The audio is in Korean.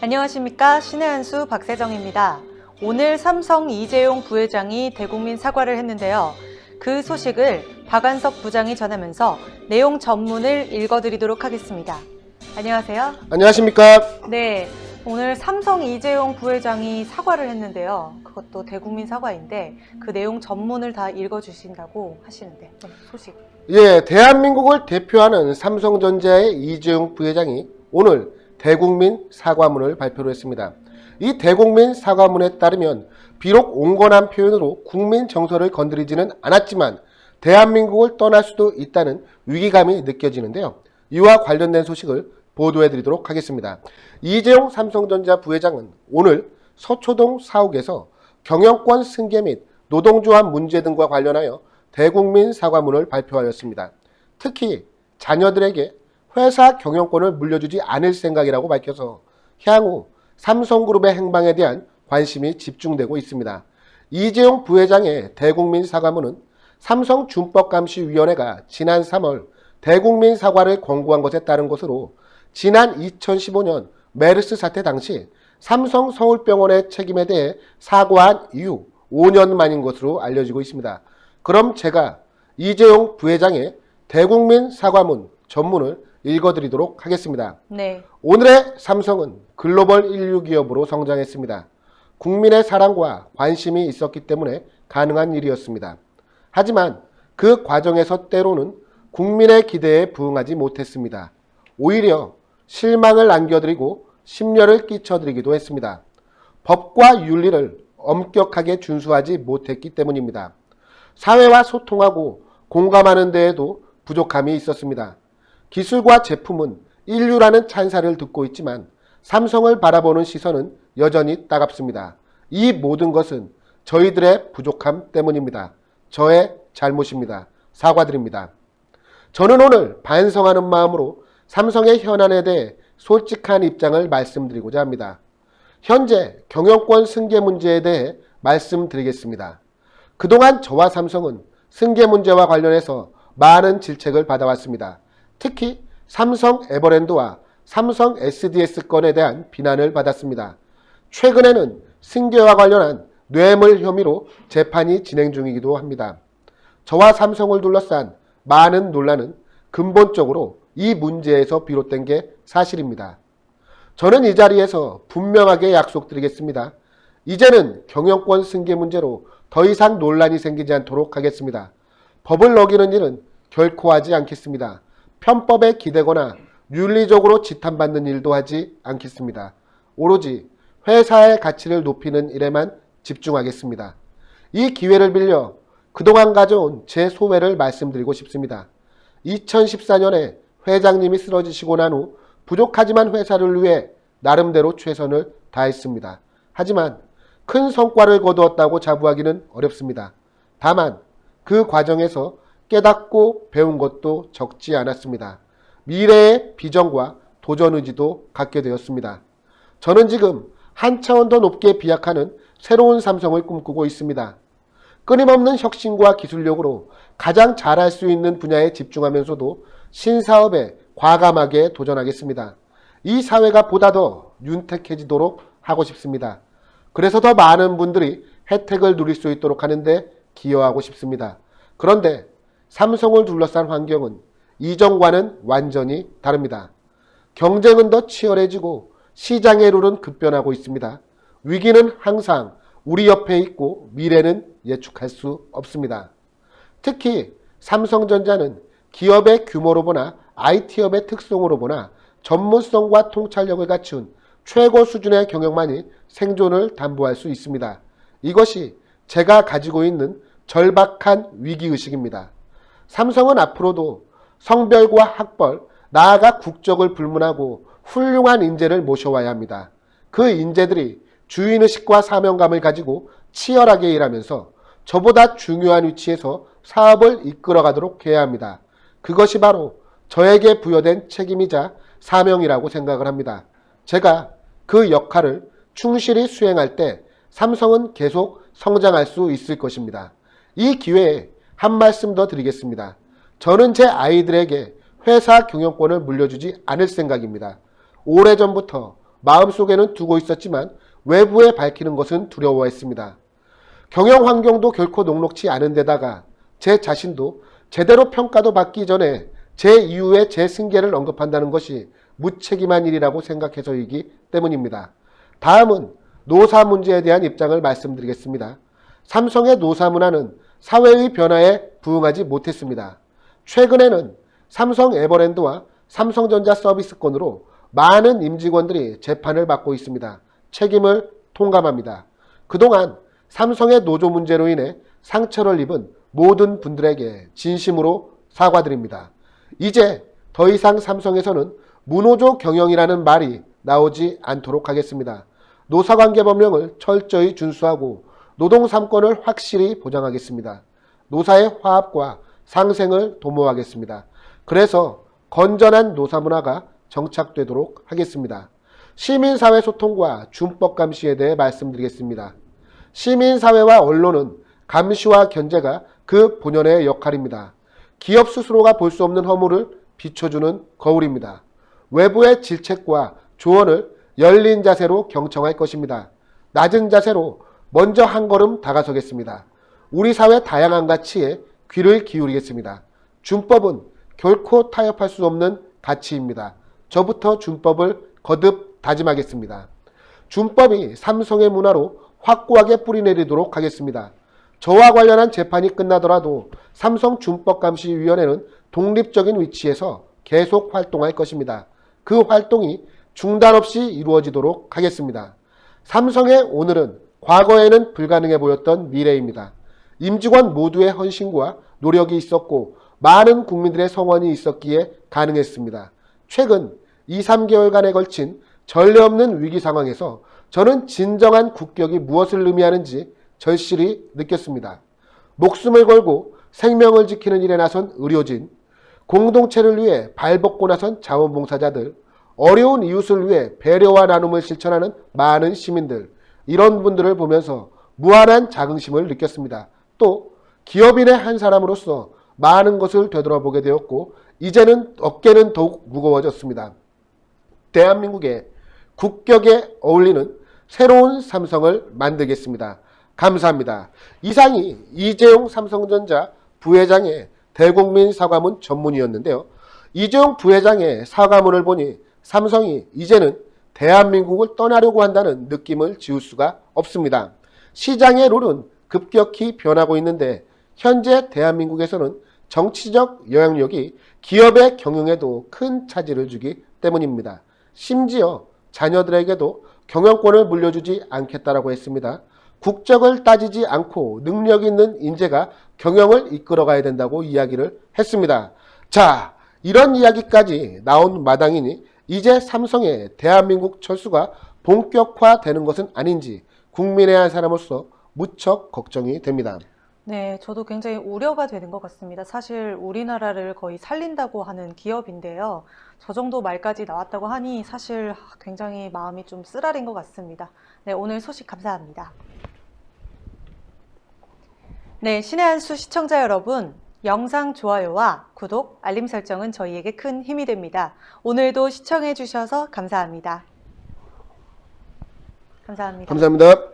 안녕하십니까. 신의 한수 박세정입니다. 오늘 삼성 이재용 부회장이 대국민 사과를 했는데요. 그 소식을 박완석 부장이 전하면서 내용 전문을 읽어드리도록 하겠습니다. 안녕하세요. 안녕하십니까. 네, 오늘 삼성 이재용 부회장이 사과를 했는데요. 그것도 대국민 사과인데 그 내용 전문을 다 읽어주신다고 하시는데 소식. 예, 대한민국을 대표하는 삼성전자의 이재용 부회장이 오늘 대국민 사과문을 발표를 했습니다. 이 대국민 사과문에 따르면 비록 온건한 표현으로 국민 정서를 건드리지는 않았지만 대한민국을 떠날 수도 있다는 위기감이 느껴지는데요. 이와 관련된 소식을 보도해 드리도록 하겠습니다. 이재용 삼성전자 부회장은 오늘 서초동 사옥에서 경영권 승계 및 노동조합 문제 등과 관련하여 대국민 사과문을 발표하였습니다. 특히 자녀들에게 회사 경영권을 물려주지 않을 생각이라고 밝혀서 향후 삼성그룹의 행방에 대한 관심이 집중되고 있습니다. 이재용 부회장의 대국민 사과문은 삼성준법감시위원회가 지난 3월 대국민 사과를 권고한 것에 따른 것으로 지난 2015년 메르스 사태 당시 삼성 서울병원의 책임에 대해 사과한 이후 5년 만인 것으로 알려지고 있습니다. 그럼 제가 이재용 부회장의 대국민 사과문 전문을 읽어드리도록 하겠습니다. 네. 오늘의 삼성은 글로벌 인류 기업으로 성장했습니다. 국민의 사랑과 관심이 있었기 때문에 가능한 일이었습니다. 하지만 그 과정에서 때로는 국민의 기대에 부응하지 못했습니다. 오히려 실망을 안겨드리고 심려를 끼쳐드리기도 했습니다. 법과 윤리를 엄격하게 준수하지 못했기 때문입니다. 사회와 소통하고 공감하는 데에도 부족함이 있었습니다. 기술과 제품은 인류라는 찬사를 듣고 있지만 삼성을 바라보는 시선은 여전히 따갑습니다. 이 모든 것은 저희들의 부족함 때문입니다. 저의 잘못입니다. 사과드립니다. 저는 오늘 반성하는 마음으로 삼성의 현안에 대해 솔직한 입장을 말씀드리고자 합니다. 현재 경영권 승계 문제에 대해 말씀드리겠습니다. 그동안 저와 삼성은 승계 문제와 관련해서 많은 질책을 받아왔습니다. 특히 삼성 에버랜드와 삼성 SDS 건에 대한 비난을 받았습니다. 최근에는 승계와 관련한 뇌물 혐의로 재판이 진행 중이기도 합니다. 저와 삼성을 둘러싼 많은 논란은 근본적으로 이 문제에서 비롯된 게 사실입니다. 저는 이 자리에서 분명하게 약속드리겠습니다. 이제는 경영권 승계 문제로 더 이상 논란이 생기지 않도록 하겠습니다. 법을 어기는 일은 결코 하지 않겠습니다. 편법에 기대거나 윤리적으로 지탄받는 일도 하지 않겠습니다. 오로지 회사의 가치를 높이는 일에만 집중하겠습니다. 이 기회를 빌려 그동안 가져온 제 소회를 말씀드리고 싶습니다. 2014년에 회장님이 쓰러지시고 난 후 부족하지만 회사를 위해 나름대로 최선을 다했습니다. 하지만 큰 성과를 거두었다고 자부하기는 어렵습니다. 다만 그 과정에서 깨닫고 배운 것도 적지 않았습니다. 미래의 비전과 도전 의지도 갖게 되었습니다. 저는 지금 한 차원 더 높게 비약하는 새로운 삼성을 꿈꾸고 있습니다. 끊임없는 혁신과 기술력으로 가장 잘할 수 있는 분야에 집중하면서도 신사업에 과감하게 도전하겠습니다. 이 사회가 보다 더 윤택해지도록 하고 싶습니다. 그래서 더 많은 분들이 혜택을 누릴 수 있도록 하는데 기여하고 싶습니다. 그런데 삼성을 둘러싼 환경은 이전과는 완전히 다릅니다. 경쟁은 더 치열해지고 시장의 룰은 급변하고 있습니다. 위기는 항상 우리 옆에 있고 미래는 예측할 수 없습니다. 특히 삼성전자는 기업의 규모로 보나 IT업의 특성으로 보나 전문성과 통찰력을 갖춘 최고 수준의 경영만이 생존을 담보할 수 있습니다. 이것이 제가 가지고 있는 절박한 위기의식입니다. 삼성은 앞으로도 성별과 학벌, 나아가 국적을 불문하고 훌륭한 인재를 모셔와야 합니다. 그 인재들이 주인의식과 사명감을 가지고 치열하게 일하면서 저보다 중요한 위치에서 사업을 이끌어가도록 해야 합니다. 그것이 바로 저에게 부여된 책임이자 사명이라고 생각을 합니다. 제가 그 역할을 충실히 수행할 때 삼성은 계속 성장할 수 있을 것입니다. 이 기회에 한 말씀 더 드리겠습니다. 저는 제 아이들에게 회사 경영권을 물려주지 않을 생각입니다. 오래전부터 마음속에는 두고 있었지만 외부에 밝히는 것은 두려워했습니다. 경영 환경도 결코 녹록치 않은 데다가 제 자신도 제대로 평가도 받기 전에 제 이후에 제 승계를 언급한다는 것이 무책임한 일이라고 생각해서이기 때문입니다. 다음은 노사 문제에 대한 입장을 말씀드리겠습니다. 삼성의 노사 문화는 사회의 변화에 부응하지 못했습니다. 최근에는 삼성 에버랜드와 삼성전자 서비스권으로 많은 임직원들이 재판을 받고 있습니다. 책임을 통감합니다. 그동안 삼성의 노조 문제로 인해 상처를 입은 모든 분들에게 진심으로 사과드립니다. 이제 더 이상 삼성에서는 무노조 경영이라는 말이 나오지 않도록 하겠습니다. 노사관계법령을 철저히 준수하고 노동 3권을 확실히 보장하겠습니다. 노사의 화합과 상생을 도모하겠습니다. 그래서 건전한 노사 문화가 정착되도록 하겠습니다. 시민사회 소통과 준법 감시에 대해 말씀드리겠습니다. 시민사회와 언론은 감시와 견제가 그 본연의 역할입니다. 기업 스스로가 볼 수 없는 허물을 비춰주는 거울입니다. 외부의 질책과 조언을 열린 자세로 경청할 것입니다. 낮은 자세로 먼저 한 걸음 다가서겠습니다. 우리 사회 다양한 가치에 귀를 기울이겠습니다. 준법은 결코 타협할 수 없는 가치입니다. 저부터 준법을 거듭 다짐하겠습니다. 준법이 삼성의 문화로 확고하게 뿌리내리도록 하겠습니다. 저와 관련한 재판이 끝나더라도 삼성준법감시위원회는 독립적인 위치에서 계속 활동할 것입니다. 그 활동이 중단 없이 이루어지도록 하겠습니다. 삼성의 오늘은 과거에는 불가능해 보였던 미래입니다. 임직원 모두의 헌신과 노력이 있었고 많은 국민들의 성원이 있었기에 가능했습니다. 최근 2, 3개월간에 걸친 전례 없는 위기 상황에서 저는 진정한 국격이 무엇을 의미하는지 절실히 느꼈습니다. 목숨을 걸고 생명을 지키는 일에 나선 의료진, 공동체를 위해 발벗고 나선 자원봉사자들, 어려운 이웃을 위해 배려와 나눔을 실천하는 많은 시민들, 이런 분들을 보면서 무한한 자긍심을 느꼈습니다. 또 기업인의 한 사람으로서 많은 것을 되돌아보게 되었고 이제는 어깨는 더욱 무거워졌습니다. 대한민국의 국격에 어울리는 새로운 삼성을 만들겠습니다. 감사합니다. 이상이 이재용 삼성전자 부회장의 대국민 사과문 전문이었는데요. 이재용 부회장의 사과문을 보니 삼성이 이제는 대한민국을 떠나려고 한다는 느낌을 지울 수가 없습니다. 시장의 룰은 급격히 변하고 있는데 현재 대한민국에서는 정치적 영향력이 기업의 경영에도 큰 차질을 주기 때문입니다. 심지어 자녀들에게도 경영권을 물려주지 않겠다라고 했습니다. 국적을 따지지 않고 능력 있는 인재가 경영을 이끌어가야 된다고 이야기를 했습니다. 자, 이런 이야기까지 나온 마당이니 이제 삼성의 대한민국 철수가 본격화되는 것은 아닌지 국민의 한 사람으로서 무척 걱정이 됩니다. 네, 저도 굉장히 우려가 되는 것 같습니다. 사실 우리나라를 거의 살린다고 하는 기업인데요. 저 정도 말까지 나왔다고 하니 사실 굉장히 마음이 좀 쓰라린 것 같습니다. 네, 오늘 소식 감사합니다. 네, 신의 한 수 시청자 여러분, 영상 좋아요와 구독, 알림 설정은 저희에게 큰 힘이 됩니다. 오늘도 시청해 주셔서 감사합니다. 감사합니다. 감사합니다.